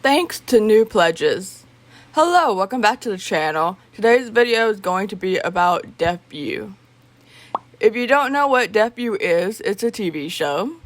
Thanks to new pledges. Hello, welcome back to the channel. Today's video is going to be about DeafU. If you don't know what DeafU is, it's a TV show.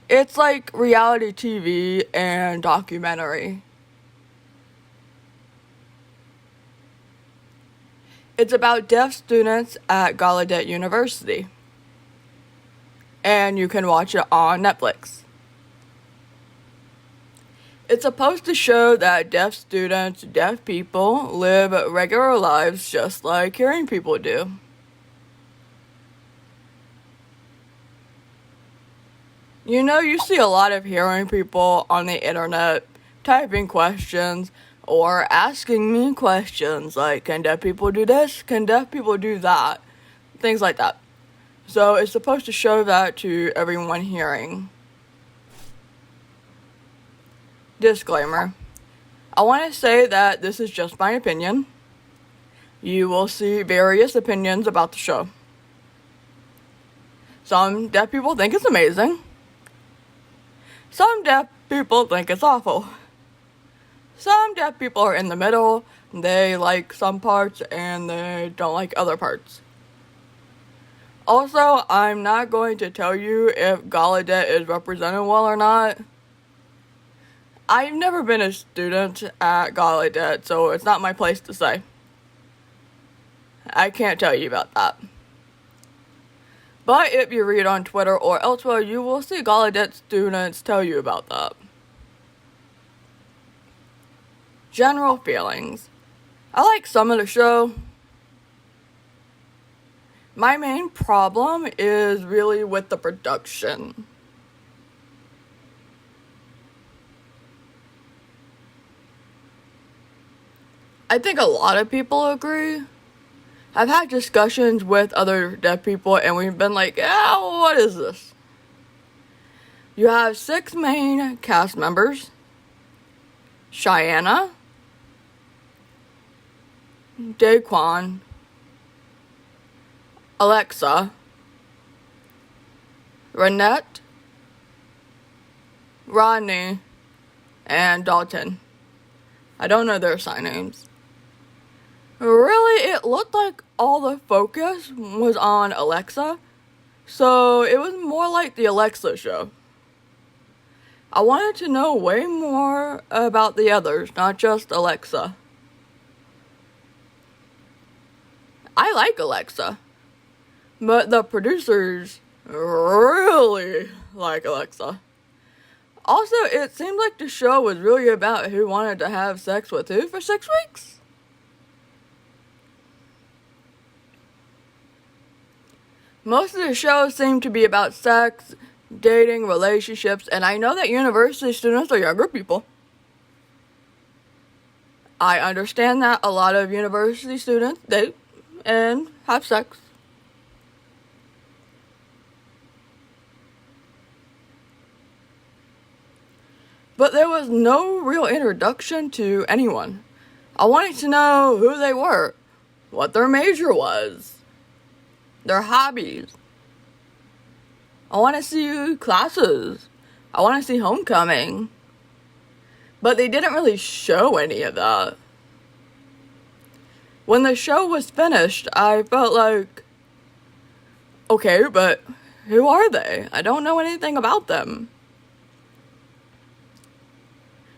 It's like reality TV and documentary. It's about deaf students at Gallaudet University. And you can watch it on Netflix. It's supposed to show that deaf students, deaf people, live regular lives just like hearing people do. You know, you see a lot of hearing people on the internet typing questions or asking me questions like, can deaf people do this? Can deaf people do that? Things like that. So it's supposed to show that to everyone hearing. Disclaimer. I want to say that this is just my opinion. You will see various opinions about the show. Some deaf people think it's amazing. Some deaf people think it's awful. Some deaf people are in the middle. They like some parts and they don't like other parts. Also, I'm not going to tell you if Gallaudet is represented well or not. I've never been a student at Gallaudet, so it's not my place to say. I can't tell you about that. But if you read on Twitter or elsewhere, you will see Gallaudet students tell you about that. General feelings. I like some of the show. My main problem is really with the production. I think a lot of people agree. I've had discussions with other deaf people and we've been like, yeah, what is this? You have 6 main cast members. Cheyenne, Daquan, Alexa, Renette, Rodney, and Dalton. I don't know their sign names. Really, it looked like all the focus was on Alexa, so it was more like the Alexa show. I wanted to know way more about the others, not just Alexa. I like Alexa, but the producers really like Alexa. Also, it seemed like the show was really about who wanted to have sex with who for 6 weeks. Most of the shows seem to be about sex, dating, relationships, and I know that university students are younger people. I understand that a lot of university students date and have sex. But there was no real introduction to anyone. I wanted to know who they were, what their major was, their hobbies. I want to see classes. I want to see homecoming. But they didn't really show any of that. When the show was finished, I felt like, okay, but who are they? I don't know anything about them.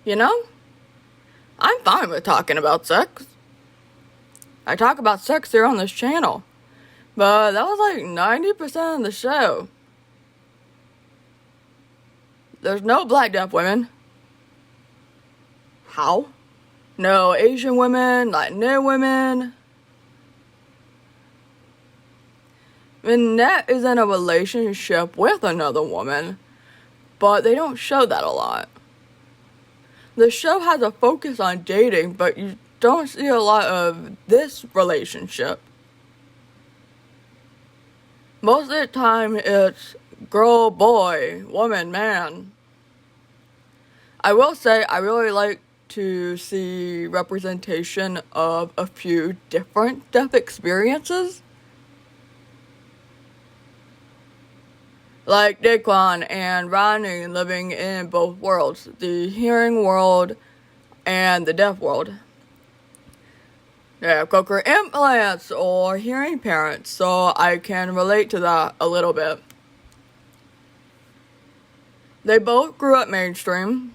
You know, I'm fine with talking about sex. I talk about sex here on this channel. But that was like 90% of the show. There's no black deaf women. How? No Asian women, Latina women. Minette is in a relationship with another woman, but they don't show that a lot. The show has a focus on dating, but you don't see a lot of this relationship. Most of the time, it's girl, boy, woman, man. I will say I really like to see representation of a few different deaf experiences. like Daquan and Ronnie living in both worlds, the hearing world and the deaf world. They have cochlear implants or hearing parents, so I can relate to that a little bit. They both grew up mainstream.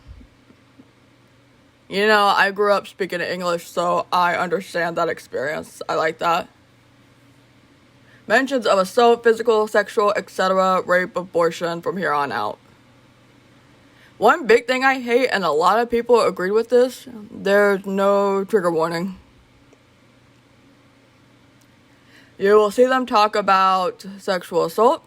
You know, I grew up speaking English, so I understand that experience. I like that. Mentions of assault, physical, sexual, etc., rape, abortion from here on out. One big thing I hate, and a lot of people agree with this, there's no trigger warning. You will see them talk about sexual assault.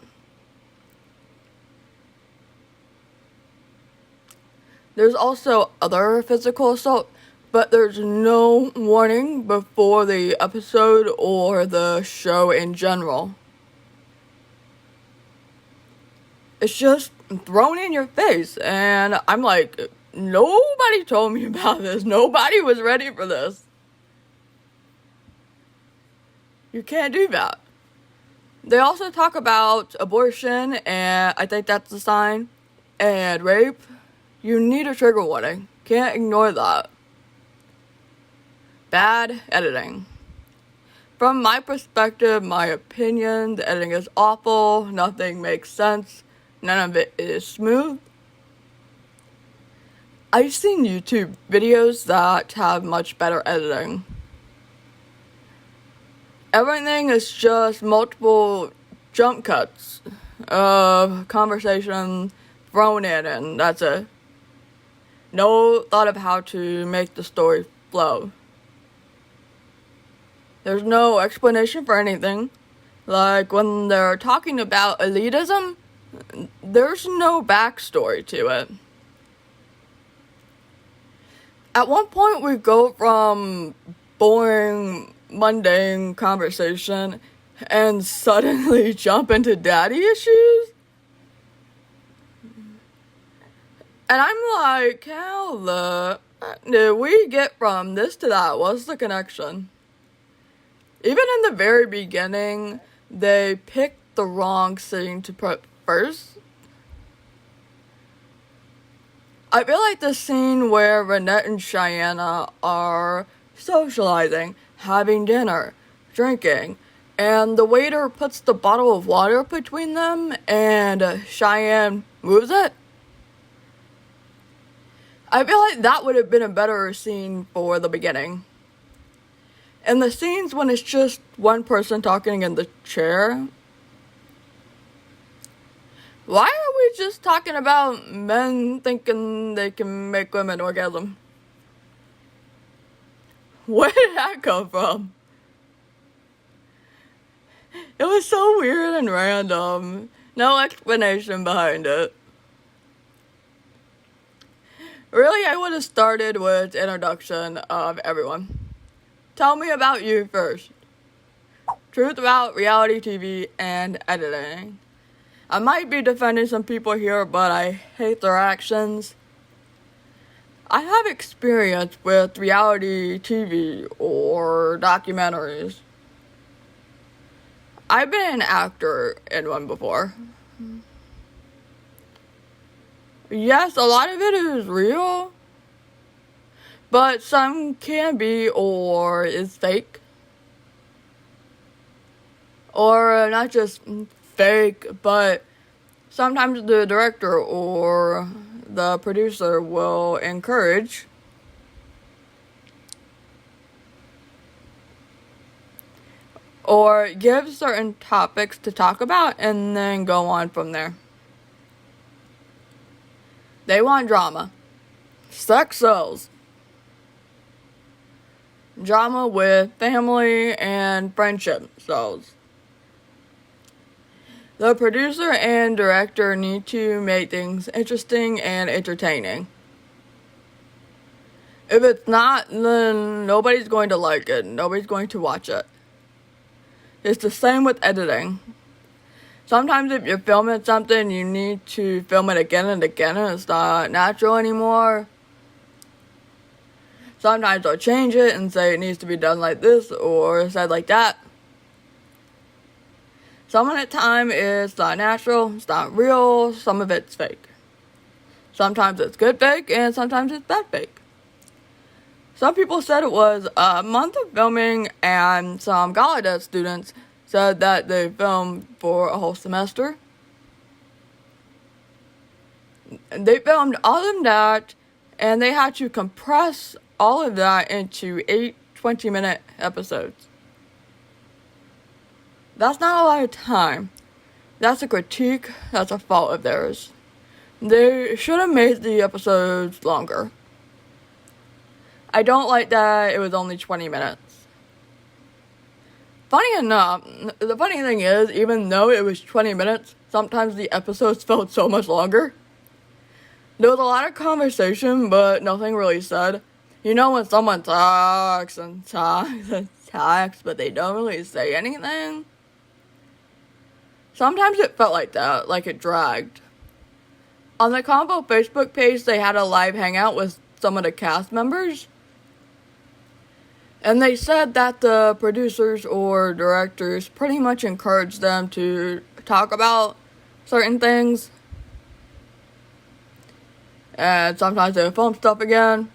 There's also other physical assault, but there's no warning before the episode or the show in general. It's just thrown in your face, and I'm like, nobody told me about this. Nobody was ready for this. You can't do that. They also talk about abortion, and I think that's a sign, and rape. You need a trigger warning. Can't ignore that. Bad editing. From my perspective, my opinion, the editing is awful. Nothing makes sense. None of it is smooth. I've seen YouTube videos that have much better editing. Everything is just multiple jump cuts of conversation thrown in, and that's it. No thought of how to make the story flow. There's no explanation for anything. Like when they're talking about elitism, there's no backstory to it. At one point we go from boring, mundane conversation and suddenly jump into daddy issues. And I'm like, how the did we get from this to that? What's the connection? Even in the very beginning, they picked the wrong scene to put first. I feel like the scene where Renette and Cheyenne are socializing, having dinner, drinking, and the waiter puts the bottle of water between them, and Cheyenne moves it. I feel like that would have been a better scene for the beginning. And the scenes when it's just one person talking in the chair. Why are we just talking about men thinking they can make women orgasm? Where did that come from? It was so weird and random. No explanation behind it. Really, I would have started with the introduction of everyone. Tell me about you first. Truth about reality TV and editing. I might be defending some people here, but I hate their actions. I have experience with reality TV or documentaries. I've been an actor in one before. Yes, a lot of it is real, but some can be or is fake. Or not just fake, but sometimes the director or the producer will encourage or give certain topics to talk about and then go on from there. They want drama. Sex sells. Drama with family and friendship sells. The producer and director need to make things interesting and entertaining. If it's not, then nobody's going to like it. Nobody's going to watch it. It's the same with editing. Sometimes if you're filming something, you need to film it again and again, and it's not natural anymore. Sometimes they'll change it and say it needs to be done like this or said like that. Some of the time it's not natural, it's not real, some of it's fake. Sometimes it's good fake, and sometimes it's bad fake. Some people said it was a month of filming, and some Gallaudet students said that they filmed for a whole semester. They filmed all of that, and they had to compress all of that into 8 20-minute episodes. That's not a lot of time. That's a critique, that's a fault of theirs. They should have made the episodes longer. I don't like that it was only 20 minutes. Funny enough, the funny thing is, even though it was 20 minutes, sometimes the episodes felt so much longer. There was a lot of conversation, but nothing really said. You know when someone talks and talks and talks, but they don't really say anything? Sometimes it felt like that, like it dragged. On the Combo Facebook page, they had a live hangout with some of the cast members. And they said that the producers or directors pretty much encouraged them to talk about certain things. And sometimes they film stuff again.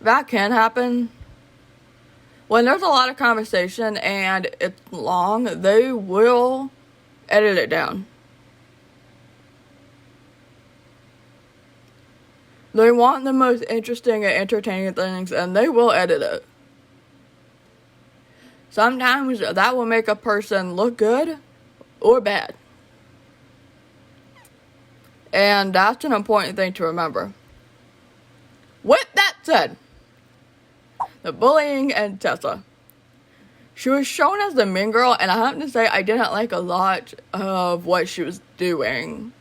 That can happen. When there's a lot of conversation and it's long, they will edit it down. They want the most interesting and entertaining things, and they will edit it. Sometimes that will make a person look good or bad. And that's an important thing to remember. With that said, the Bullying and Tessa. She was shown as the mean girl, and I have to say I didn't like a lot of what she was doing.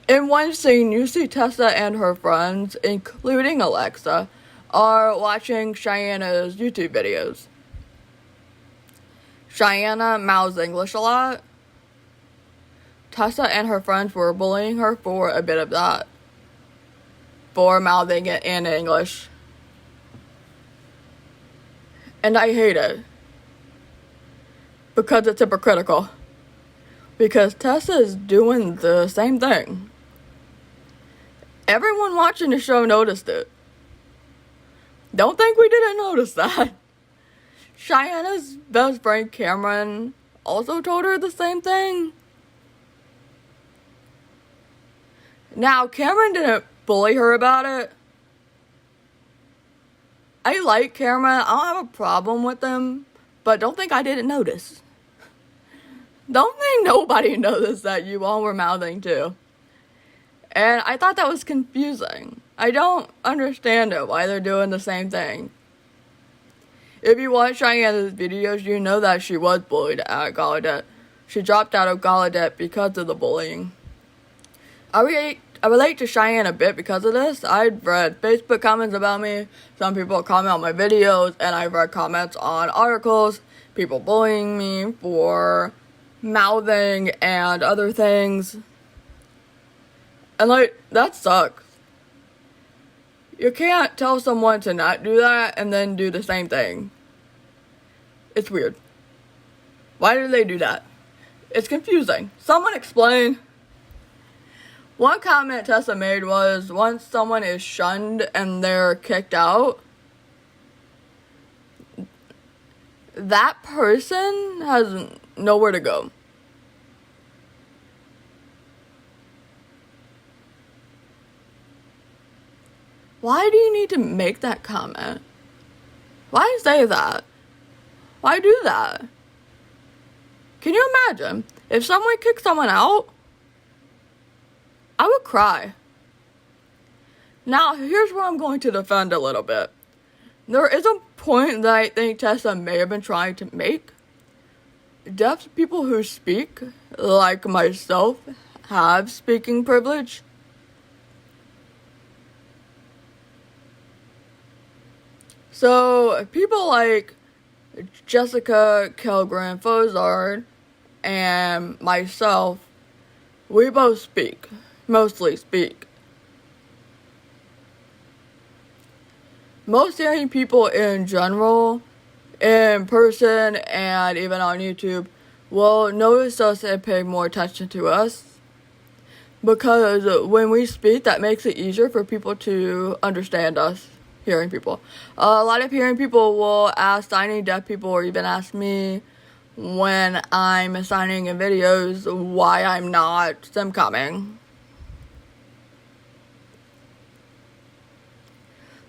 In one scene, you see Tessa and her friends, including Alexa, are watching Cheyenne's YouTube videos. Cheyenne mouths English a lot. Tessa and her friends were bullying her for a bit of that. For mouthing it in English. And I hate it. Because it's hypocritical. Because Tessa is doing the same thing. Everyone watching the show noticed it. Don't think we didn't notice that. Cheyenne's best friend Cameron also told her the same thing. Now, Cameron didn't bully her about it. I like Cameron. I don't have a problem with him. But don't think I didn't notice. Don't think nobody noticed that you all were mouthing too. And I thought that was confusing. I don't understand it, why they're doing the same thing. If you watch Cheyenne's videos, you know that she was bullied at Gallaudet. She dropped out of Gallaudet because of the bullying. I relate to Cheyenne a bit because of this. I've read Facebook comments about me. Some people comment on my videos, and I've read comments on articles. People bullying me for mouthing and other things. And that sucks. You can't tell someone to not do that and then do the same thing. It's weird. Why do they do that? It's confusing. Someone explain. One comment Tessa made was, once someone is shunned and they're kicked out, that person has nowhere to go. Why do you need to make that comment? Why say that? Why do that? Can you imagine if someone kicked someone out? I would cry. Now, here's where I'm going to defend a little bit. There is a point that I think Tessa may have been trying to make. Deaf people who speak, like myself, have speaking privilege. So, people like Jessica Kelgren Fozard and myself, we both speak, mostly speak. Most hearing people in general in person and even on YouTube will notice us and pay more attention to us. Because when we speak, that makes it easier for people to understand us, hearing people. A lot of hearing people will ask signing deaf people, or even ask me when I'm signing in videos, why I'm not simcomming.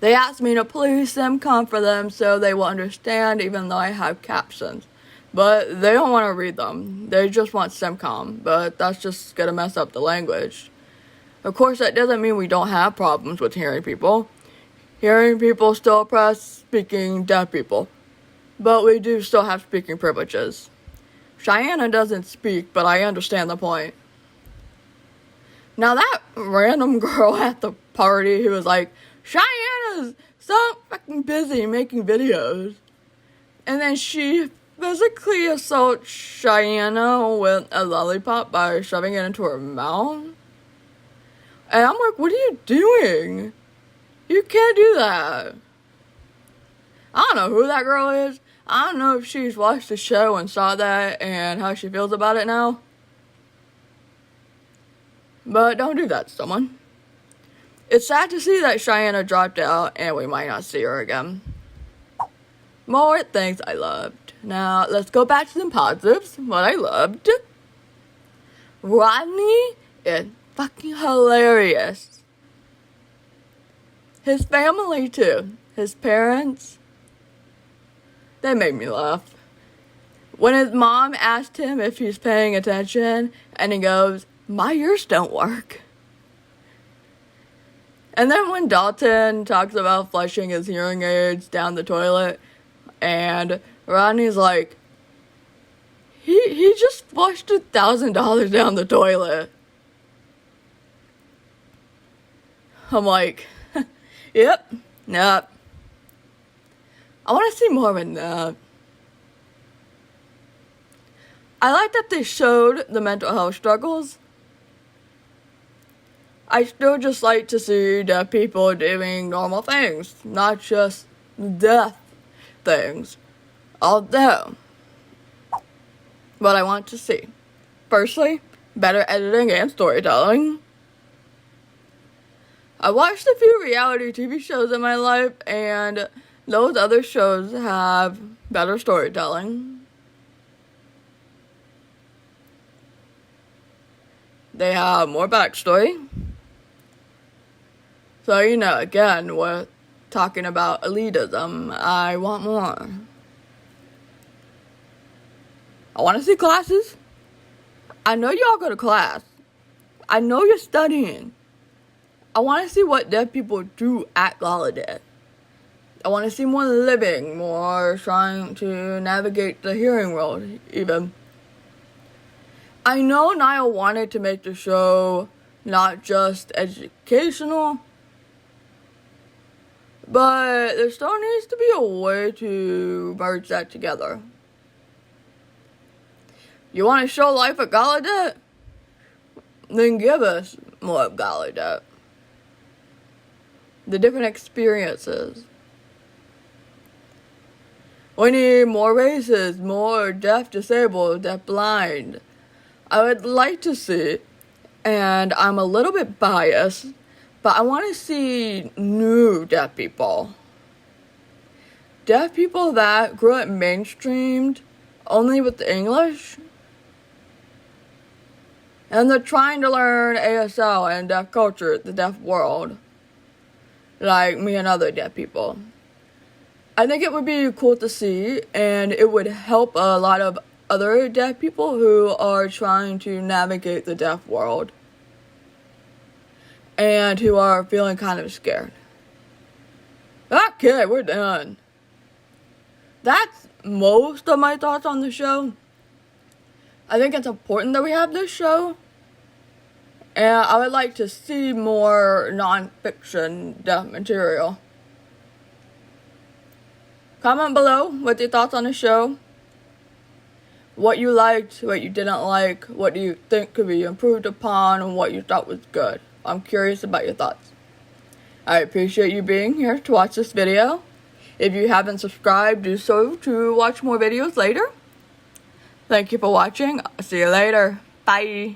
They ask me to please simcom for them so they will understand, even though I have captions. But they don't want to read them. They just want simcom, but that's just going to mess up the language. Of course, that doesn't mean we don't have problems with hearing people. Hearing people still oppress speaking deaf people, but we do still have speaking privileges. Cheyenne doesn't speak, but I understand the point. Now that random girl at the party who was like, Cheyenne is so fucking busy making videos, and then she physically assaults Cheyenne with a lollipop by shoving it into her mouth. And I'm like, what are you doing? You can't do that. I don't know who that girl is. I don't know if she's watched the show and saw that and how she feels about it now. But don't do that to someone. It's sad to see that Cheyenne dropped out and we might not see her again. More things I loved. Now, let's go back to some positives. What I loved. Rodney is fucking hilarious. His family, too. His parents. They made me laugh. When his mom asked him if he's paying attention, and he goes, my ears don't work. And then when Dalton talks about flushing his hearing aids down the toilet, and Rodney's like, he just flushed $1,000 down the toilet. I'm like, yep, nope. I want to see more of that. I like that they showed the mental health struggles. I still just like to see deaf people doing normal things, not just deaf things. Although, what I want to see. Firstly, better editing and storytelling. I watched a few reality TV shows in my life, and those other shows have better storytelling. They have more backstory. So, again, we're talking about elitism. I want more. I want to see classes. I know y'all go to class. I know you're studying. I want to see what deaf people do at Gallaudet. I want to see more living, more trying to navigate the hearing world, even. I know Nyle wanted to make the show not just educational, but there still needs to be a way to merge that together. You want to show life at Gallaudet? Then give us more of Gallaudet. The different experiences. We need more races, more deaf, disabled, deaf, blind. I would like to see, and I'm a little bit biased, but I want to see new deaf people. Deaf people that grew up mainstreamed only with English. And they're trying to learn ASL and deaf culture, the deaf world. Like me and other deaf people. I think it would be cool to see, and it would help a lot of other deaf people who are trying to navigate the deaf world. And who are feeling kind of scared. Okay, we're done. That's most of my thoughts on the show. I think it's important that we have this show. And I would like to see more non-fiction deaf material. Comment below with your thoughts on the show. What you liked, what you didn't like, what do you think could be improved upon, and what you thought was good. I'm curious about your thoughts. I appreciate you being here to watch this video. If you haven't subscribed, do so to watch more videos later. Thank you for watching. See you later. Bye.